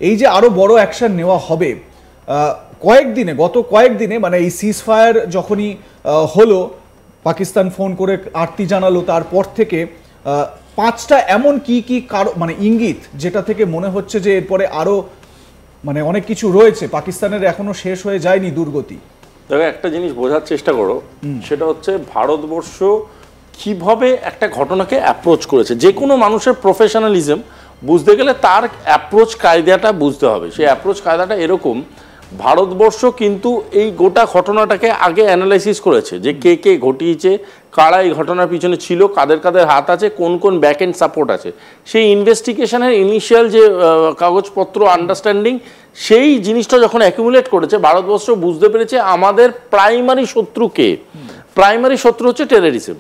এই যে আরো বড় অ্যাকশন নেওয়া হবে গত কয়েকদিনে মানে এই সিজ ফায়ার যখনই হলো, পাকিস্তান ফোন করে আরতি জানালো, তারপর থেকে 5টা এমন কি মানে ইঙ্গিত যেটা থেকে মনে হচ্ছে যে এরপরে আরো মানে অনেক কিছু রয়েছে, পাকিস্তানের এখনো শেষ হয়ে যায়নি দুর্গতি। দেখো, একটা জিনিস বোঝার চেষ্টা করো, সেটা হচ্ছে ভারতবর্ষ কিভাবে একটা ঘটনাকে অ্যাপ্রোচ করেছে। যে কোনো মানুষের প্রফেশনালিজম বুঝতে গেলে তার অ্যাপ্রোচ কায়দাটা বুঝতে হবে। সেই অ্যাপ্রোচ কায়দাটা এরকম, ভারতবর্ষ কিন্তু এই গোটা ঘটনাটাকে আগে অ্যানালাইসিস করেছে যে কে কে ঘটিয়েছে, কারা এই ঘটনার পিছনে ছিল, কাদের কাদের হাত আছে, কোন কোন ব্যাক এন্ড সাপোর্ট আছে। সেই ইনভেস্টিগেশনের ইনিশিয়াল যে কাগজপত্র আন্ডারস্ট্যান্ডিং, সেই জিনিসটা যখন অ্যাকুমুলেট করেছে, ভারতবর্ষ বুঝতে পেরেছে আমাদের প্রাইমারি শত্রু কে। প্রাইমারি শত্রু হচ্ছে টেররিজম।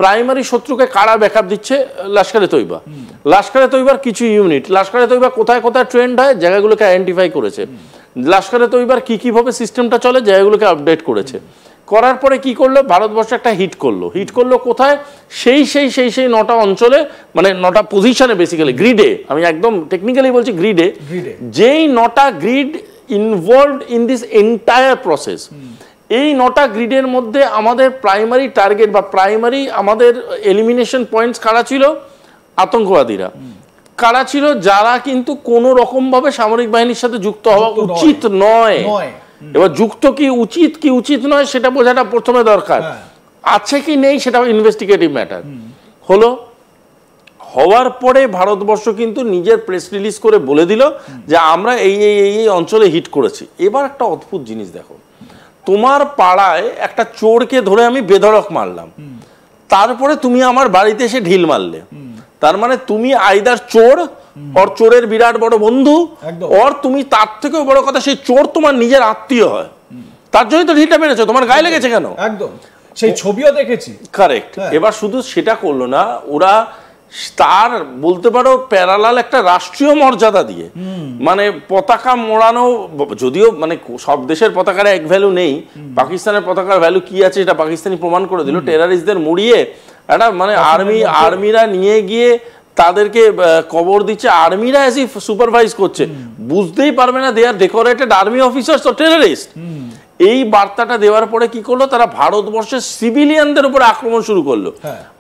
প্রাইমারি শত্রুকে কারা ব্যাকআপ দিচ্ছে? লস্করে তৈবা। লস্করে তৈবার কিছু ইউনিট, লস্করে তৈবা কোথায় কোথায় ট্রেন্ড হয় জায়গাগুলোকে আইডেন্টিফাই করেছে। লস্করে তৈবার কিভাবে সিস্টেমটা চলে জায়গাগুলোকে আপডেট করেছে। করার পরে কি করলো, ভারতবর্ষ একটা হিট করলো কোথায়? সেই 9টা অঞ্চলে, মানে 9টা পজিশনে, বেসিক্যালি গ্রিডে, আমি একদম টেকনিক্যালি বলছি গ্রিডে, যেই 9টা grid involved in this entire process. এই 9টা গ্রিডের মধ্যে আমাদের প্রাইমারি টার্গেট বা প্রাইমারি আমাদের এলিমিনেশন পয়েন্টস কারা ছিল? আতঙ্কবাদীরা। কারা ছিল? যারা কিন্তু কোনো রকম ভাবে সামরিক বাহিনীর সাথে যুক্ত হওয়া উচিত নয়। এবার যুক্ত কি উচিত নয় সেটা বোঝাটা প্রথমে দরকার। আছে কি নেই সেটা ইনভেস্টিগেটিভ ম্যাটার। হওয়ার পরে ভারতবর্ষ কিন্তু নিজের প্রেস রিলিজ করে বলে দিল যে আমরা এই অঞ্চলে হিট করেছি। এবার একটা অদ্ভুত জিনিস দেখো, তোমার পাড়ায় একটা চোরকে ধরে আমি বেধড়ক মারলাম, তারপরে তুমি আমার বাড়িতে এসে ঢিল মারলে, তার মানে তুমি আইদার চোর আর চোরের বিরাট বড় বন্ধু, আর তুমি তার থেকেও বড় কথা সেই চোর তোমার নিজের আত্মীয় হয়, তার জন্যই তো ঢিলটা মেরেছো। তোমার গায়ে লেগেছে কেন? একদম, সেই ছবিও দেখেছি। কারেক্ট। এবার শুধু সেটা করলো না, ওরা তার বলতে পারো প্যারালাল একটা রাষ্ট্রীয় মর্যাদা দিয়ে, মানে পতাকা মোড়ানো, যদিও মানে সব দেশের পতাকার এক ভ্যালু নেই, পাকিস্তানের পতাকার ভ্যালু কি আছে এটা পাকিস্তানি প্রমাণ করে দিল। টেররিস্টদের মুড়িয়ে একটা মানে আর্মিরা নিয়ে গিয়ে তাদেরকে কবর দিচ্ছে, আর্মিরা এসে সুপারভাইজ করছে, বুঝতেই পারবে না দে আর ডেকোরেটেড আর্মি অফিসার্স ও টেররিস্ট। এই বার্তাটা দেওয়ার পরে কি করলো, তারা ভারতবর্ষের সিভিলিয়ানদের উপরে আক্রমণ শুরু করলো।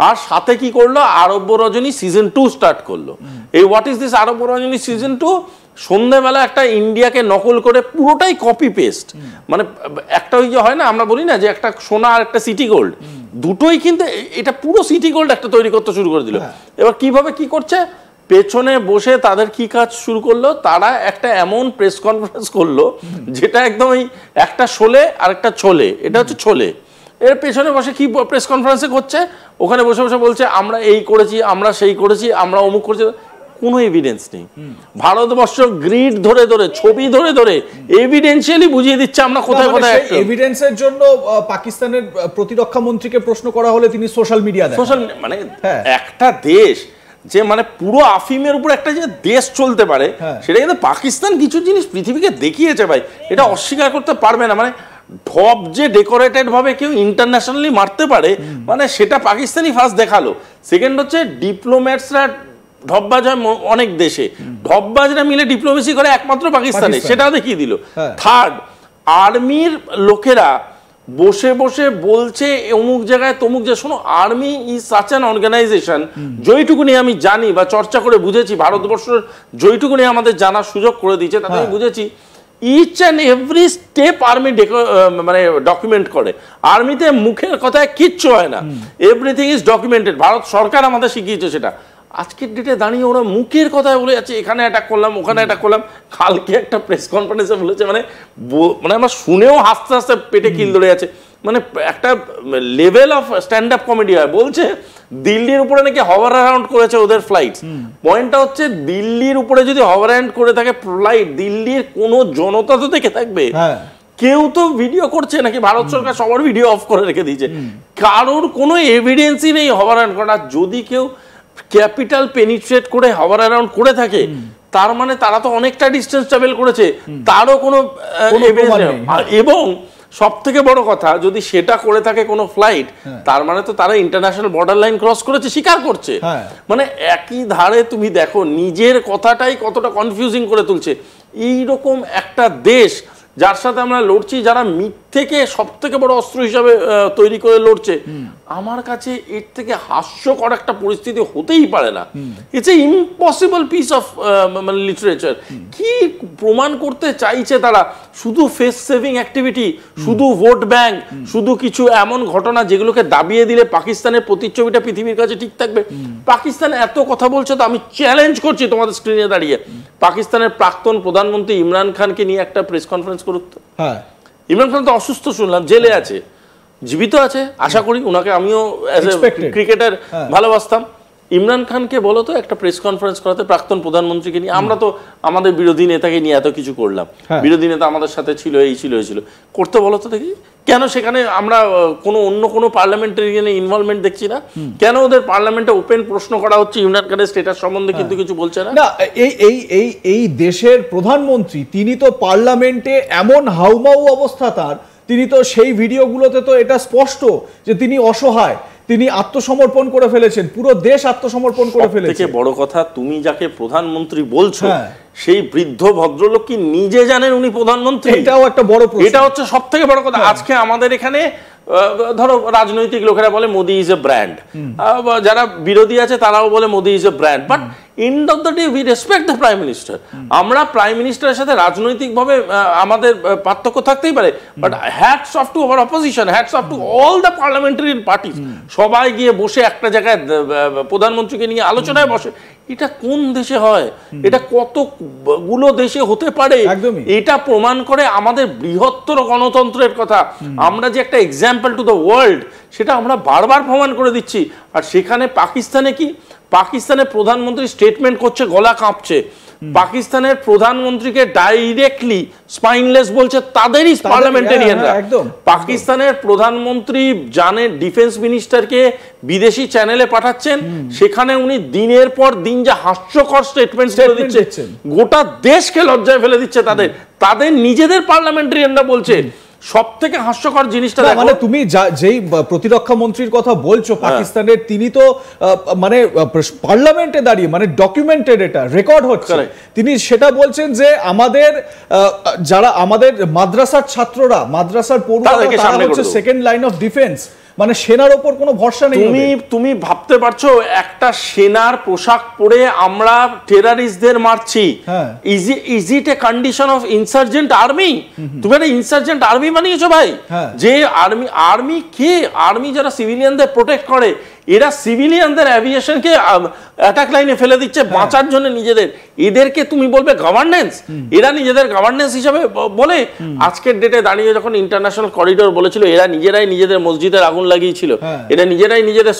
আর সাথে কি করলো, আরব্য রজনী সিজন 2 স্টার্ট করলো। এই হোয়াট ইজ দিস আরব্য রজনী সিজন 2? সন্ধ্যাবেলা একটা ইন্ডিয়াকে নকল করে পুরোটাই কপি পেস্ট, মানে একটা ওই যে হয় না, আমরা বলি না যে একটা সোনা আর একটা সিটি গোল্ড, দুটোই কিন্তু এটা পুরো সিটি গোল্ড একটা তৈরি করতে শুরু করে দিল। এবার কিভাবে কি করছে, পেছনে বসে তাদের কি কাজ শুরু করলো, তারা একটা এমন প্রেস কনফারেন্স করলো যেটা একদম একটা শোলে আর একটা ছোলে, এটা হচ্ছে ছোলে। এর পেছনে বসে কি প্রেস কনফারেন্সে করছে, ওখানে বসে বসে বলছে আমরা এই করেছি, আমরা সেই করেছি, আমরা অমুক করেছি, কোনো এভিডেন্স নেই। ভারতবর্ষ গ্রিড ধরে ধরে, ছবি ধরে ধরে এভিডেন্সিয়ালি বুঝিয়ে দিচ্ছে আমরা কোথায় কোথায়। এভিডেন্সের জন্য পাকিস্তানের প্রতিরক্ষা মন্ত্রীকে প্রশ্ন করা হলে তিনি সোশ্যাল মিডিয়া দেন। সোশ্যাল মানে একটা দেশ যে মানে পুরো আফিমের উপর একটা যে দেশ চলতে পারে, সেটা কিন্তু পাকিস্তান কিছু জিনিস পৃথিবীকে দেখিয়েছে ভাই, এটা অস্বীকার করতে পারবে না। মানে ঢপ যে ডেকোরেটেড ভাবে কেউ ইন্টারন্যাশনালি মারতে পারে, মানে সেটা পাকিস্তানি ফার্স্ট দেখালো। সেকেন্ড হচ্ছে ডিপ্লোম্যাটসরা ঢপবাজ হয় অনেক দেশে, ঢপবাজরা মিলে ডিপ্লোমেসি করে একমাত্র পাকিস্তানে, সেটা দেখিয়ে দিল। থার্ড, আর্মির লোকেরা বসে বসে বলছে অমুক জায়গায় তমুক জায়গায়। শোনো, army is such an organisation, যেইটুকুনি আমি জানি বা চর্চা করে বুঝেছি, ভারতবর্ষের যেইটুকুনি আমাদের জানার সুযোগ করে দিয়েছে তাতে আমি বুঝেছি each and every step army মানে ডকুমেন্ট করে। আর্মিতে মুখের কথায় কিচ্ছু হয় না, এভরিথিং ইজ ডকুমেন্টেড। ভারত সরকার আমাদের শিখিয়েছে সেটা। আজকের ডেটে দাঁড়িয়ে ওরা মুখের কথায় বলে যাচ্ছে এখানে অ্যাটাক করলাম, ওখানে অ্যাটাক করলাম। কালকে একটা প্রেস কনফারেন্সে বলেছে, মানে আমরা শুনেও হাসতে হাসতে পেটে কিল ধরে যাচ্ছে। মানে একটা level of stand up comedy হয়। বলছে দিল্লির উপরে নাকি হভার অ্যারাউন্ড করেছে ওদের ফ্লাইট। পয়েন্টটা হচ্ছে দিল্লির উপরে যদি হভার অ্যারাউন্ড করে থাকে ফ্লাইট, দিল্লির কোনো জনতা তো দেখে থাকবে, কেউ তো ভিডিও করছে নাকি? ভারত সরকার সবার ভিডিও অফ করে রেখে দিয়েছে, কারোর কোনো এভিডেন্সই নেই হভার অ্যারাউন্ড করা। যদি কেউ ক্যাপিটাল পেনিট্রেট করে হভার অ্যারাউন্ড করে থাকে, তার মানে তারা তো অনেকটা ডিস্টেন্স ট্রাভেল করেছে, তারও কোনো এভিডেন্স নেই। এবং সব থেকে বড় কথা, যদি সেটা করে থাকে কোনো ফ্লাইট, তার মানে তো তারা ইন্টারন্যাশনাল বর্ডার লাইন ক্রস করেছে, স্বীকার করছে। মানে একই ধারে তুমি দেখো নিজের কথাটাই কতটা কনফিউজিং করে তুলছে। এইরকম একটা দেশ যার সাথে আমরা লড়ছি, যারা মিথ্যেকে সব থেকে বড় অস্ত্র হিসাবে তৈরি করে লড়ছে, আমার কাছে এর থেকে হাস্যকর একটা পরিস্থিতি হতেই পারে না। It's a impossible piece of মানে লিটারেচার। কি প্রমাণ করতে চাইছে তারা? শুধু ফেস সেভিং অ্যাক্টিভিটি, শুধু ভোট ব্যাংক, শুধু কিছু এমন ঘটনা যেগুলোকে দাবিয়ে দিলে পাকিস্তানের প্রতিচ্ছবিটা পৃথিবীর কাছে ঠিক থাকবে। পাকিস্তান এত কথা বলছে, তো আমি চ্যালেঞ্জ করছি তোমাদের স্ক্রিনে দাঁড়িয়ে, পাকিস্তানের প্রাক্তন প্রধানমন্ত্রী ইমরান খানকে নিয়ে একটা প্রেস কনফারেন্স করুক তো। ইমরান খান তো অসুস্থ শুনলাম, জেলে আছে, জীবিত আছে আশা করি, ওনাকে আমিও ক্রিকেটার ভালোবাসতাম। ইমরান খানকে বলো তো একটা প্রেস কনফারেন্স করাতে প্রাক্তন প্রধানমন্ত্রীকে নিয়ে। আমরা তো আমাদের বিরোধী নেতাকে নিয়ে এত কিছু করলাম, বিরোধী নেতা আমাদের সাথে ছিল, এই ছিল এই ছিল, করতে বলো তো দেখি। কেন সেখানে আমরা অন্য কোনো পার্লামেন্টারিয়ান ইনভলভমেন্ট দেখছি না? কেন ওদের পার্লামেন্টে ওপেন প্রশ্ন করা হচ্ছে ইমরান খানের স্ট্যাটাস সম্বন্ধে, কিন্তু কিছু বলছে না? এই দেশের প্রধানমন্ত্রী, তিনি তো পার্লামেন্টে এমন হাউমাউ অবস্থা তার, তিনি তো সেই ভিডিওগুলোতে তো এটা স্পষ্ট যে তিনি অসহায়, তিনি আত্মসমর্পণ করে ফেলেছেন, পুরো দেশ আত্মসমর্পণ করে ফেলেছে। থেকে বড় কথা, তুমি যাকে প্রধানমন্ত্রী বলছো সেই বৃদ্ধ ভদ্রলোক কি নিজে জানেন উনি প্রধানমন্ত্রী? এটাও একটা বড় প্রশ্ন। এটা হচ্ছে সব থেকে বড় কথা। আজকে আমাদের এখানে ধরো রাজনৈতিক লোকেরা বলে মোদি ইজ এ ব্র্যান্ড, যারা বিরোধী আছে তারাও বলে Modi is a brand, but end of the day we respect the prime minister. আমরা প্রাইম মিনিস্টারের সাথে রাজনৈতিকভাবে আমাদের পার্থক্য থাকতেই পারে, but hats off to our opposition, hats off to all the parliamentarian parties. সবাই গিয়ে বসে একটা জায়গায় প্রধানমন্ত্রীকে নিয়ে আলোচনায় বসে। এটা কোন দেশে হয়? এটা কতগুলো দেশে হতে পারে? এটা প্রমাণ করে আমাদের বৃহত্তর গণতন্ত্রের কথা। আমরা যে একটা এক্সাম্পল টু দ্য ওয়ার্ল্ড, সেটা আমরা বারবার প্রমাণ করে দিচ্ছি। আর সেখানে পাকিস্তানে কি? পাকিস্তানের প্রধানমন্ত্রী স্টেটমেন্ট করছে, গলা কাঁপছে। পাকিস্তানের প্রধানমন্ত্রীকে ডাইরেক্টলি স্পাইনলেস বলছে তাদেরই পার্লামেন্টারিয়ানরা। পাকিস্তানের প্রধানমন্ত্রী জানেন ডিফেন্স মিনিস্টারকে বিদেশি চ্যানেলে পাঠাচ্ছেন, সেখানে উনি দিনের পর দিন যা হাস্যকর স্টেটমেন্ট করে দিচ্ছে, গোটা দেশকে লজ্জায় ফেলে দিচ্ছে। তাদের নিজেদের পার্লামেন্টারিয়ানরা বলছে। সব থেকে হাস্যকর জিনিসটা মানে তুমি যেই প্রতিরক্ষা মন্ত্রীর কথা বলছো পাকিস্তানের, তিনি তো মানে পার্লামেন্টে দাঁড়িয়ে, মানে ডকুমেন্টেড, এটা রেকর্ড হচ্ছে, তিনি সেটা বলছেন যে আমাদের যারা আমাদের মাদ্রাসার ছাত্ররা, মাদ্রাসার পড়ুয়ারা, তারা হচ্ছে সেকেন্ড লাইন অফ ডিফেন্স। মানে সেনার উপর কোনো ভরসা নেই। তুমি ভাবতে পারছো একটা সেনার পোশাক পরে আমরা টেররিস্টদের মারছি? Is it A condition of insurgent army? তুমি একটা ইনসার্জেন্ট আর্মি বানিয়েছো ভাই। যে আর্মি কে? আর্মি যারা সিভিলিয়ানদের প্রোটেক্ট করে, এরা সিভিলিয়ানদের অ্যাভিয়েশনকে অ্যাটাক লাইনে ফেলে দিচ্ছে বাঁচার জন্য নিজেদের। এদেরকে তুমি বলবে গভর্নেন্স? এরা নিজেদের গভর্নেন্স হিসাবে বলে? আজকের ডেটে দাঁড়িয়ে যখন ইন্টারন্যাশনাল করিডোর বলেছিল, এরা নিজেরাই নিজেদের মসজিদের আগুন লাগিয়েছিল, এরা নিজেরাই নিজেদের